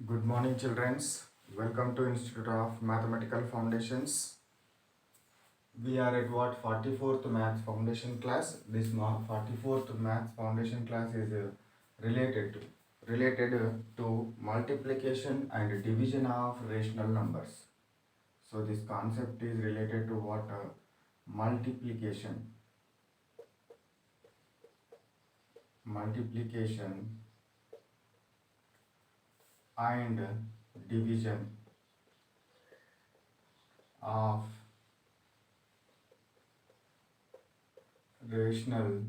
Good morning, children. Welcome to Institute of Mathematical Foundations. We are at what 44th Maths Foundation class. This 44th Maths Foundation class is related to multiplication and division of rational numbers. So this concept is related to what multiplication, multiplication and division of rational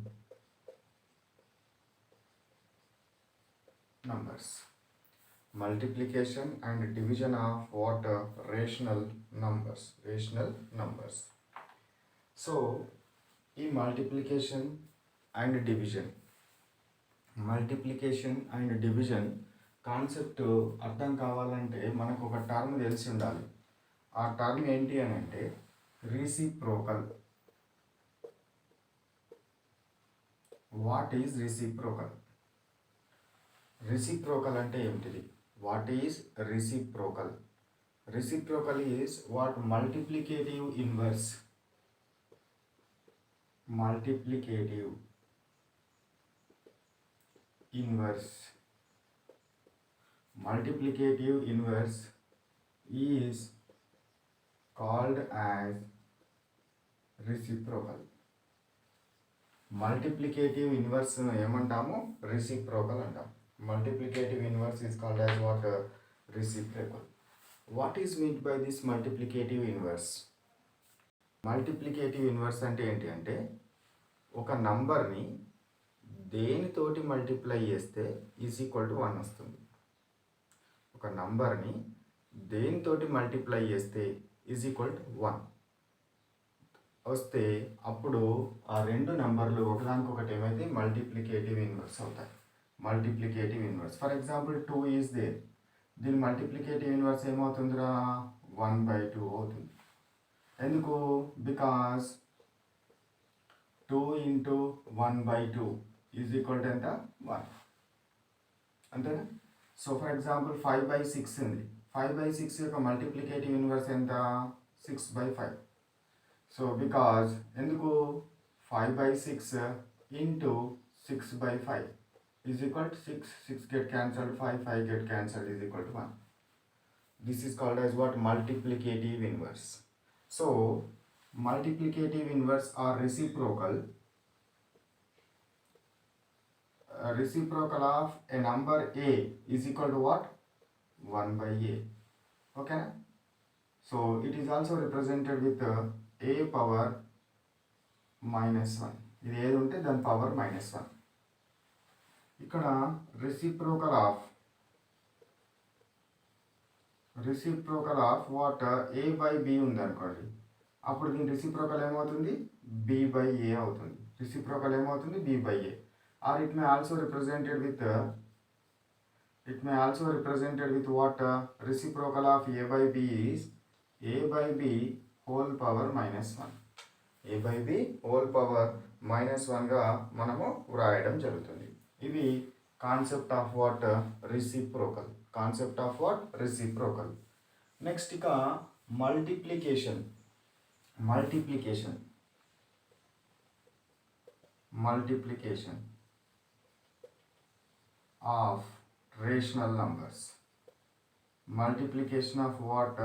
numbers. Multiplication and division of what rational numbers. So ఈ multiplication and division concept అర్థం కావాలంటే మనకు ఒక term తెలిసి ఉండాలి. ఆ term ఏంటి అని అంటే reciprocal. What is reciprocal? Reciprocal అంటే ఏమిటిది? What is reciprocal? Reciprocal is what multiplicative inverse is called as reciprocal. Multiplicative inverse ఏమంటాము? రిసిప్రోకల్ అంటాం. Multiplicative inverse is called as what? Reciprocal. What is meant by this multiplicative inverse? Multiplicative inverse అంటే ఏంటి అంటే ఒక నంబర్ని దేనితోటి multiply చేస్తే is equal to 1 వస్తుంది. ఒక నంబర్ని దేనితోటి మల్టిప్లై చేస్తే ఈజ్ ఈక్వల్ టు 1 వస్తే అప్పుడు ఆ రెండు నంబర్లు ఒకదానికొకటి ఏమైతే మల్టిప్లికేటివ్ ఇన్వర్స్ అవుతాయి. Multiplicative inverse for example 2 is there. దీని మల్టిప్లికేటివ్ ఇన్వర్స్ ఏమవుతుందిరా? 1/2 అవుతుంది. ఎందుకు? Because 2 into 1/2 is equal to ఎంత? 1. అంతేనా? సో ఫర్ ఎగ్జాంపుల్ 5/6 ఉంది. 5/6 యొక్క మల్టిప్లికేటివ్ ఇన్వర్స్ ఎంత? 6/5. సో బికాజ్ ఎందుకు? 5/6 into 6/5 is equal to 6. 6 get cancelled, 5 get cancelled is equal to 1. This is called as what? Multiplicative inverse. So multiplicative inverse or reciprocal of a number a is equal to what? 1/a. Okay. So it is also represented with a power -1. ఇది ఏది ఉంటే దాని power -1. ఇక్కడ reciprocal of what? a by b ఉంది అనుకోండి. అప్పుడు దీని reciprocal ఏమవుతుంది? b/a అవుతుంది. రెసిప్రోకల్ ఏమవుతుంది? b/a. or it may also represented with what? Reciprocal of a by b is a by b whole power -1. a by b whole power -1 గా మనము వ్రాయడం జరుగుతుంది. ఇవి concept of what? Reciprocal. Concept of what? Reciprocal. Next ఇక multiplication of rational numbers. Multiplication of what?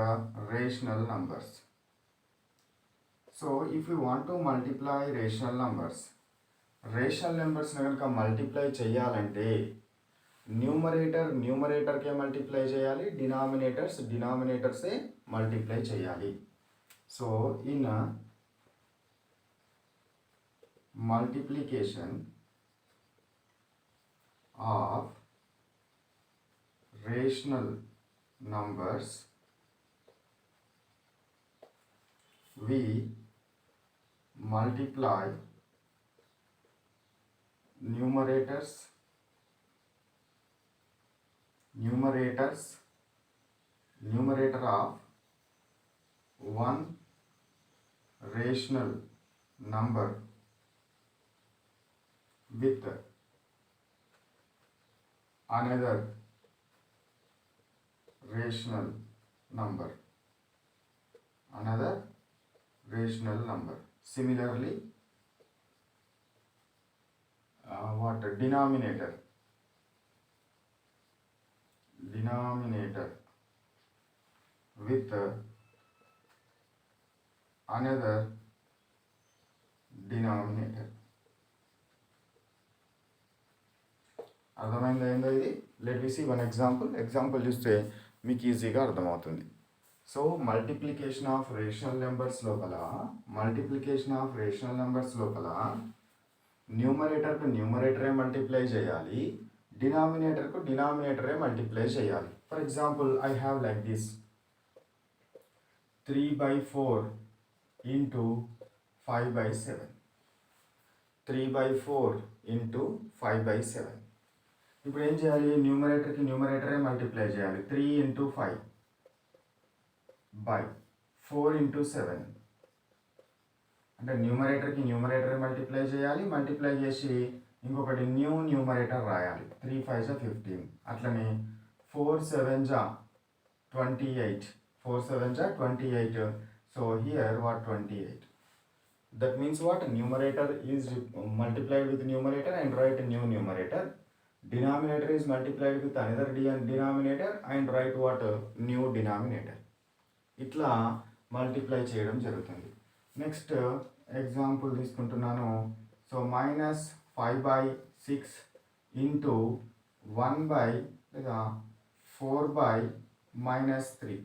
Rational numbers. So if we want to multiply rational numbers కనుక multiply చేయాలంటే న్యూమరేటర్కే multiply చేయాలి, డినామినేటర్సే multiply చేయాలి. So in multiplication of rational numbers we multiply numerator of one rational number with another rational number, another rational number. Similarly, what denominator with another denominator. అర్థమైందా ఏందో ఇది? Let we see one example చూస్తే మీకు ఈజీగా అర్థమవుతుంది. So multiplication of rational numbers లోపల న్యూమరేటర్కు న్యూమరేటరే మల్టిప్లై చేయాలి, డినామినేటర్కు డినామినేటరే మల్టిప్లై చేయాలి. For example I have like this 3/4 into 5/7. 3/4 into 5/7. ఇప్పుడు ఏం చేయాలి? న్యూమరేటర్కి న్యూమరేటరే మల్టిప్లై చేయాలి. 3 into 5 by 4 into 7. అంటే న్యూమరేటర్కి న్యూమరేటరే మల్టిప్లై చేయాలి, మల్టిప్లై చేసి ఇంకొకటి న్యూమరేటర్ రాయాలి. 3 5 జా 15. అట్లనే 4 7 జా 28. 4 7 జా 28. So here what 28? That means what? Numerator is multiplied with numerator and write a new numerator. Denominator is multiplied with another denominator and write what? New denominator. ఇట్లా మల్టిప్లై చేయడం జరుగుతుంది. నెక్స్ట్ ఎగ్జాంపుల్ తీసుకుంటున్నాను. So -5/6 into 1/4/-3.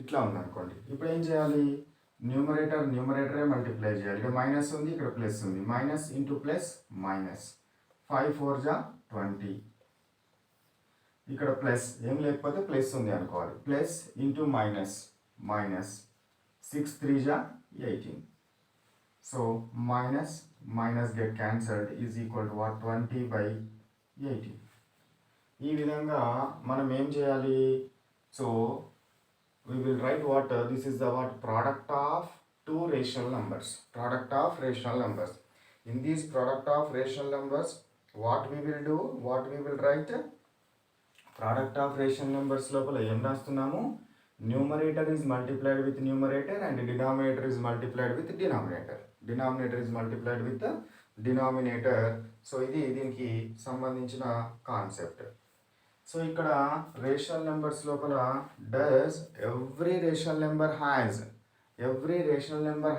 ఇట్లా ఉందనుకోండి. ఇప్పుడు ఏం చేయాలి? న్యూమరేటరే multiply చేయాలి. ఇక్కడ మైనస్ ఉంది, ఇక్కడ ప్లస్ ఉంది. Minus into plus minus. 5 4 జా 20. ఇక్కడ ప్లస్ ఏం లేకపోతే ప్లస్ ఉంది అనుకోవాలి. ప్లస్ ఇంటూ మైనస్ 6 3 జా 18. So minus get cancelled is equal to what? 20/18. ఈ విధంగా మనం ఏం చేయాలి? So we will write what? This is the what? Product of two rational numbers. In these product of rational numbers, what we will do? What we will write? Product of rational numbers లోపల ఏం రాస్తున్నాము? Numerator is multiplied with numerator and denominator is multiplied with denominator. Denominator is multiplied with the denominator. So ఇది దీనికి సంబంధించిన concept. So ఇక్కడ rational numbers లోపల does every rational number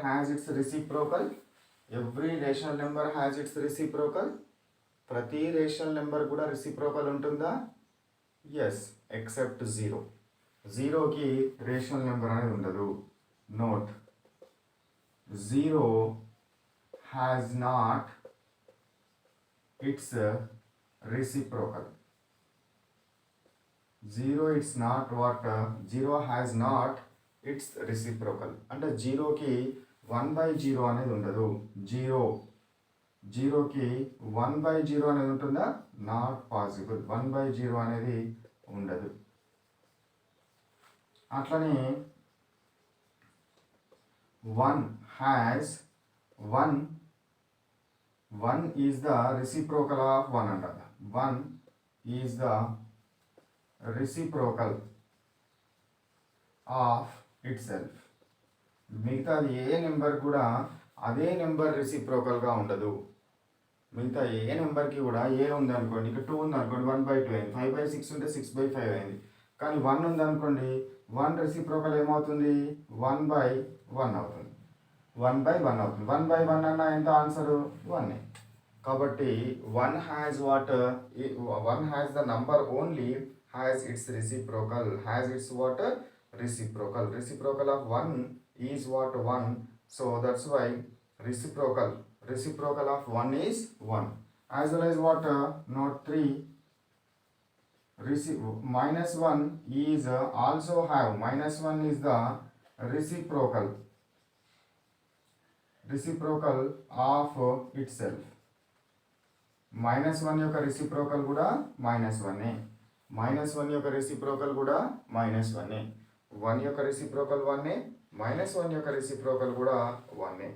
has its reciprocal. ప్రతి rational number కూడా reciprocal ఉంటుందా? Yes, except 0. 0కి rational number అనేది ఉండదు. Note, 0 has not its reciprocal. 0 it's not what? 0 has not its reciprocal. అంటే 0కి 1/0 అనేది ఉండదు. 0కి 1/0 అనేది ఉంటుందా? Not possible. 1/0 అనేది ఉండదు. అట్లనే 1 is the reciprocal of 1 అంటారు. 1 is the reciprocal of itself. మిగతాది ఏ నెంబర్ కూడా అదే నెంబర్ రెసిప్రోకల్గా ఉండదు. మిగతా ఏ నెంబర్కి కూడా ఏ ఉందనుకోండి, ఇక్కడ 2 ఉందనుకోండి, 1/2 అయింది. 5/6 ఉంటే 6/5 అయింది. కానీ 1 ఉందనుకోండి, 1 రెసిప్రోకల్ ఏమవుతుంది? 1/1 అవుతుంది. 1/1 అవుతుంది. 1/1 అన్న ఎంత ఆన్సరు? 1. కాబట్టి 1 has what? 1 has the number only has its reciprocal. Reciprocal of 1 is what? 1. So that's why reciprocal of 1 is 1. As well as what? Note 3, -1 is also have. -1 is the reciprocal of itself. -1 యొక్క reciprocal కూడా -1. -1 యొక్క reciprocal కూడా -1. 1 యొక్క reciprocal 1, -1 యొక్క reciprocal కూడా 1.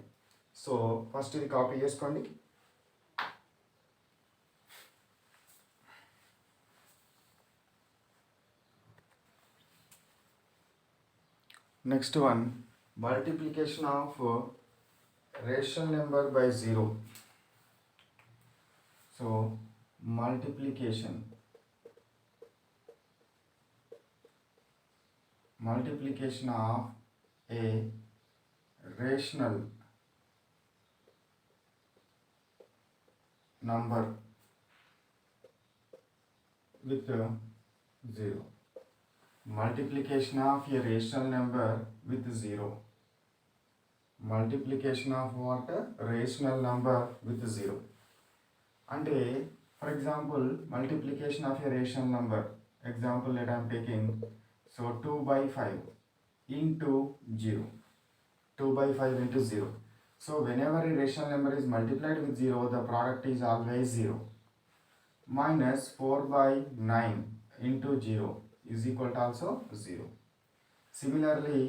So first ఇది copy చేసుకోండి. Next one, multiplication of rational number by 0. So multiplication of a rational number with 0. Multiplication of a rational number with 0. Multiplication of what? Rational number with 0. అంటే for example, multiplication of a rational number. Example that I am taking. So 2 by 5 into 0. 2 by 5 into 0. So whenever a rational number is multiplied with 0, the product is always 0. Minus 4 by 9 into 0 is equal to also 0. Similarly,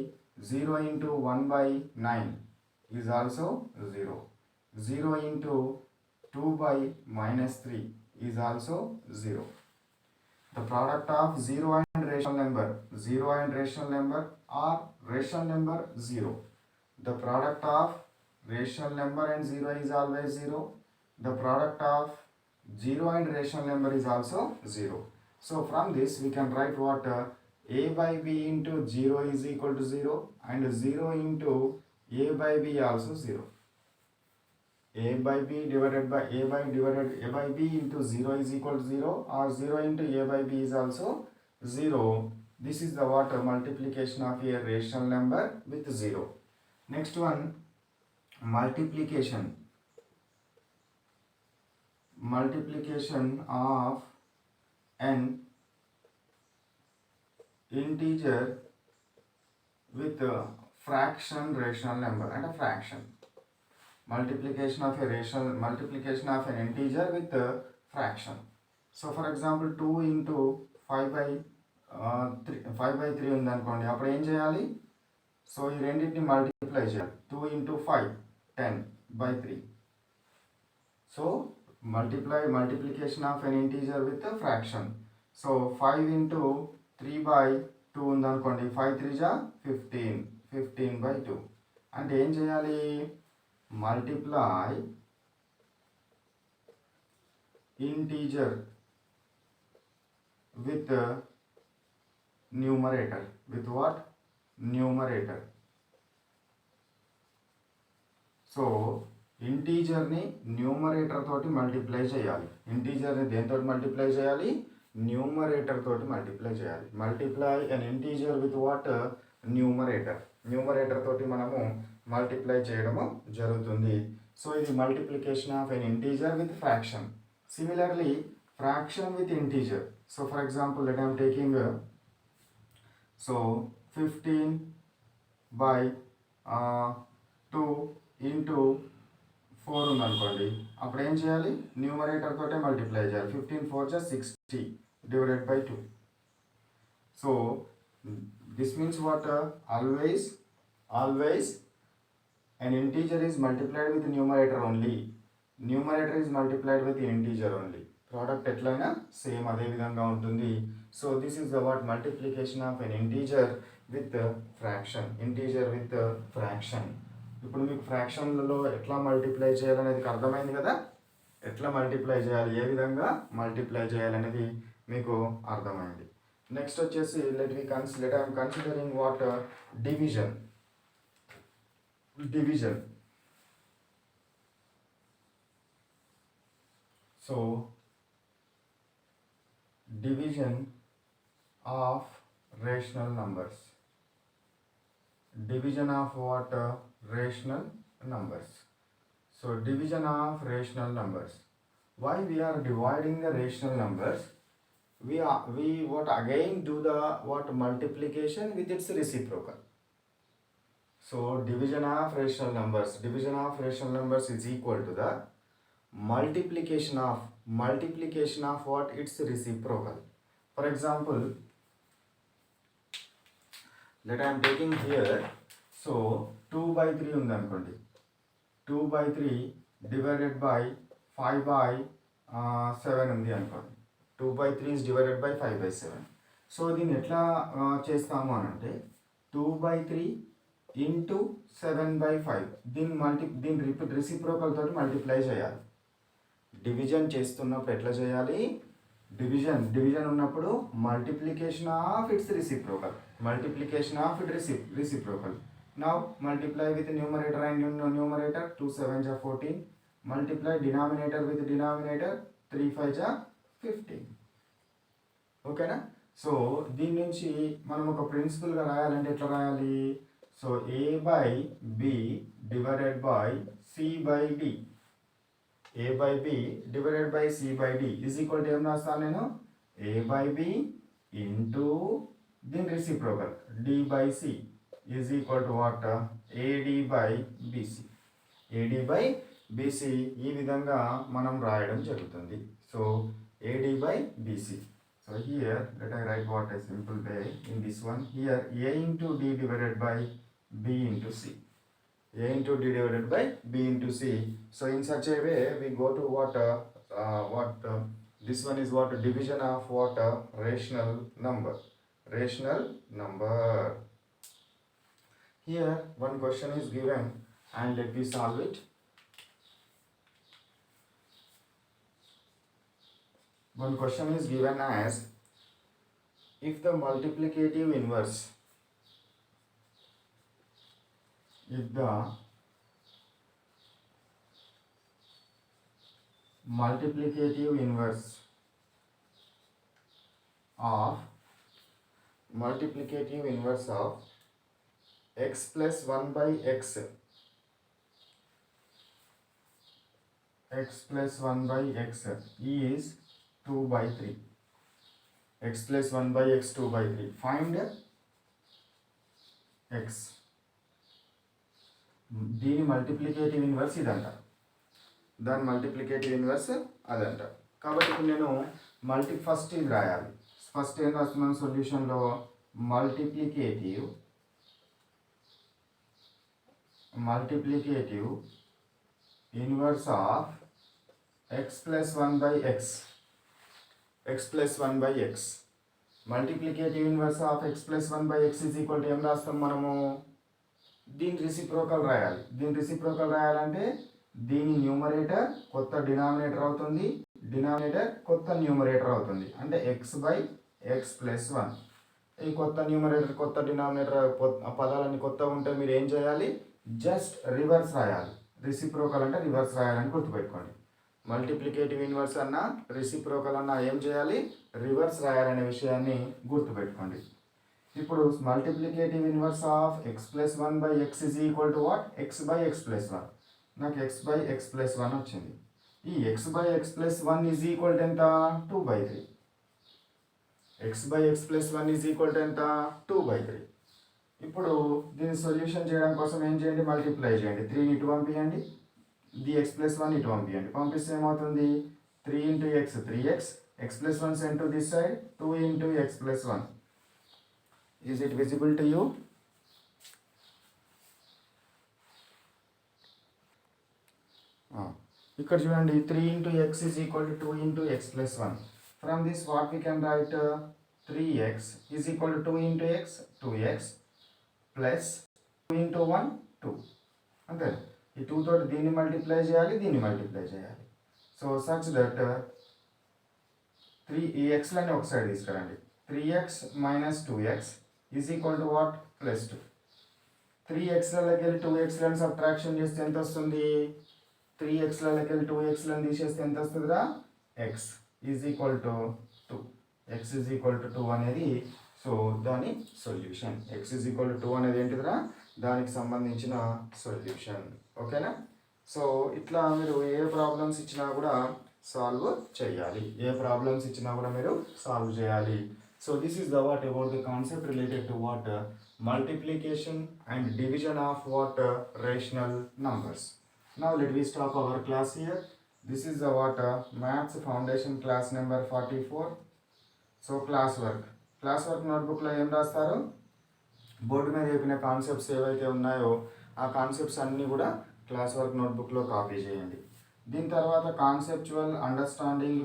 0 into 1 by 9 is also 0. 0 into 2 by minus 3 is also 0. The product of 0 and rational number, 0 and rational number, or rational number 0. The product of rational number and 0 is always 0. The product of 0 and rational number is also 0. So from this we can write what? A by b into 0 is equal to 0 and 0 into a by b also 0. A by b divided by a by b into 0 is equal to 0, or 0 into a by b is also 0. This is the what? Multiplication of a rational number with 0. Next one, multiplication of an integer with a fraction rational number and a fraction. Multiplication of an integer with a fraction. So for example, 2 into 5 by 3 ఉంది అనుకోండి, అప్పుడు ఏం చేయాలి? So ఈ రెండింటిని multiply చేయాలి. 2 into 5 10 by 3. So multiplication of an integer with a fraction. So 5 into 3 by 2 ఉంది అనుకోండి, 5 3 జా 15 by 2. అంటే ఏం చేయాలి? Multiply integer with numerator. With what? Numerator. So integer ని న్యూమరేటర్ తోటి మల్టిప్లై చేయాలి. ఇంటీజర్ ని దేనితోటి మల్టిప్లై చేయాలి? న్యూమరేటర్ తోటి మల్టిప్లై చేయాలి. Multiply an integer with what? Numerator. Numerator తోటి మనము మల్టిప్లై చేయడము జరుగుతుంది. సో ఇది multiplication of an integer with fraction. Similarly fraction with integer. So for example let I am taking 15 by 2 into 4 ఉందనుకోండి, అప్పుడు ఏం చేయాలి? న్యూమరేటర్ తోటే మల్టిప్లై చేయాలి. 15 4 జా 60 divided by 2. So this means what? Always an integer is multiplied with numerator only. Numerator is multiplied with integer only. Product ఎట్లయినా same అదే విధంగా ఉంటుంది. So this is the what? Multiplication of an integer with fraction. Integer with fraction. ఇప్పుడు మీకు ఫ్రాక్షన్లలో ఎట్లా multiply చేయాలనేది అర్థమైంది కదా? ఎట్లా మల్టిప్లై చేయాలి, ఏ విధంగా మల్టిప్లై చేయాలనేది మీకు అర్థమైంది. నెక్స్ట్ వచ్చేసి let I'm considering what? Division. So division of rational numbers. Division of what? Rational numbers. So division of rational numbers. Why we are dividing the rational numbers? We what again do the what? Multiplication with its reciprocal. So division of rational numbers is equal to the multiplication of what? Its reciprocal. For example, let I am taking here, so 2 by 3 ఉంది అనుకోండి, 2 by 3 divided by 5 by 7 ఉంది అనుకోండి. 2 by 3 is divided by 5 by 7. So దీన్ని ఎట్లా చేస్తాము అని అంటే 2/3 into 7/5 దీని రెసిప్రోకల్ తోటి మల్టిప్లై చేయాలి. డివిజన్ చేస్తున్నప్పుడు ఎట్లా చేయాలి? డివిజన్ ఉన్నప్పుడు multiplication of it's reciprocal. Now multiply with numerator and numerator. 2 7s are 14. Multiply denominator with denominator. 3 5s are 15. ఓకేనా? సో దీని నుంచి మనం ఒక ప్రిన్సిపల్గా రాయాలంటే ఎట్లా రాయాలి? So a/b divided by c/d. a/b divided by c/d is equal to ఏం రాస్తాను నేను? a/b ఇంటూ దీని reciprocal d/c is equal to what? ad/bc. ad/bc ఈ విధంగా మనం రాయడం జరుగుతుంది. So ad/bc. So here let I write what a simple way in this one. Here a into d divided by b into c. A into d divided by b into c. So in such a way we go to what this one is what? Division of what? Rational number. Here one question is given and let me solve it. One question is given as if the multiplicative inverse of x plus 1 by x is 2/3. x plus 1 by x 2/3. Find x. దీని multiplicative inverse ఇదంట, దాని multiplicative inverse అదంట. కాబట్టి ఇప్పుడు నేను first ఇది రాయాలి. First ఏం రాస్తున్నాను సొల్యూషన్లో? Multiplicative inverse of x plus 1 by x. Multiplicative inverse of x plus 1 by x is equal to ఏం రాస్తాం మనము? దీని రెసిప్రోకల్ రాయాలంటే దీని న్యూమరేటర్ కొత్త డినామినేటర్ అవుతుంది, డినామినేటర్ కొత్త న్యూమరేటర్ అవుతుంది. అంటే x/x plus 1. ఈ కొత్త న్యూమరేటర్ కొత్త డినామినేటర్ పదాలన్నీ కొత్తగా ఉంటే మీరు ఏం చేయాలి? జస్ట్ రివర్స్ రాయాలి. రెసిప్రోకల్ అంటే రివర్స్ రాయాలని గుర్తుపెట్టుకోండి. మల్టిప్లికేటివ్ ఇన్వర్స్ అన్న రెసిప్రోకల్ అన్న ఏం చేయాలి? రివర్స్ రాయాలనే విషయాన్ని గుర్తుపెట్టుకోండి. ఇప్పుడు multiplicative inverse of x plus 1 by x is equal to what? x/x plus 1. నాకు x/x plus 1 వచ్చింది. ఈ x/x plus 1 is equal to ఎంత? 2/3. x/x plus 1 is equal to ఎంత? 2/3. ఇప్పుడు దీన్ని సొల్యూషన్ చేయడం కోసం ఏం చేయండి? మల్టిప్లై చేయండి. 3 ఇటు పంపించండి, ది x plus 1 ఇటు పంపించండి. పంపిస్తే ఏమవుతుంది? 3 into x 3x, x plus 1 sent to this side, 2 into x plus 1. Is it visible to you? ఇక్కడ చూడండి, 3 into x is equal to 2 into x plus 1. From this what we can write? 3x is equal to 2 into x, 2x plus 2 into 1, 2. అంతే. ఈ 2 తోటి దీన్ని multiply చేయాలి, దీన్ని multiply చేయాలి. So such that 3 ఈ xలని ఒక సైడ్ తీసుకురండి. 3x minus 2x is equal to what? Plus 2. 3xలకి వెళ్ళి 2xలను సబ్ట్రాక్షన్ చేస్తే ఎంత వస్తుంది? 3xలకి వెళ్ళి 2xలను తీసేస్తే ఎంత వస్తుందిరా? x is equal to 2. x is equal to 2 అనేది సో దాని solution. x is equal to 2 అనేది ఏంటిదిరా? దానికి సంబంధించిన సొల్యూషన్. ఓకేనా? సో ఇట్లా మీరు ఏ ప్రాబ్లమ్స్ ఇచ్చినా కూడా సాల్వ్ చేయాలి. So this is the what about the concept related to what? Multiplication and division of what? Rational numbers. Now let me stop our class here. This is the what? Maths Foundation class number 44. So class work notebook లో ఏం రాస్తారు? Board మీద చెప్పిన concepts ఏవైతే ఉన్నాయో ఆ concepts అన్నీ కూడా క్లాస్ వర్క్ నోట్బుక్లో కాపీ చేయండి. దీని తర్వాత కాన్సెప్చువల్ అండర్స్టాండింగ్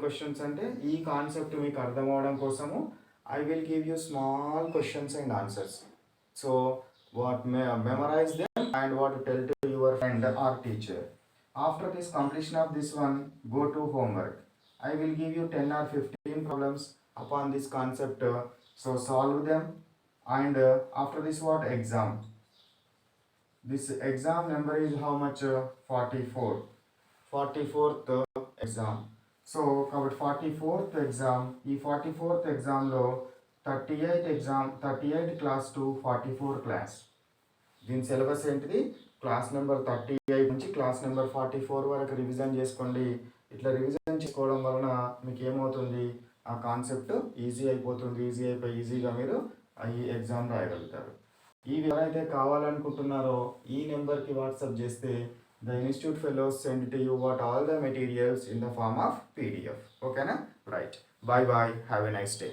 క్వశ్చన్స్ అంటే ఈ కాన్సెప్ట్ మీకు అర్థం అవడం కోసము I will give you small questions and answers. So what memorize them and what to tell to your friend or teacher. After this completion of this one, go to homework. I will give you 10 or 15 problems upon this concept. So solve them, and after this what exam. This exam number is how much? 44. 44th exam. So కాబట్టి 44th exam, ఈ 44th ఎగ్జామ్లో 38 class to 44 class. దీని syllabus ఏంటిది? Class number 38 నుంచి class number 44 వరకు revision చేసుకోండి. ఇట్లా revision చేసుకోవడం వలన మీకు ఏమవుతుంది, ఆ కాన్సెప్ట్ ఈజీ అయిపోతుంది. ఈజీగా మీరు ఈ ఎగ్జామ్ రాయగలుగుతారు. ఇవి ఎవరైతే కావాలనుకుంటున్నారో ఈ నెంబర్కి వాట్సాప్ చేస్తే the institute fellows send to you what all the materials in the form of PDF. Okay na? Right. Bye bye. Have a nice day.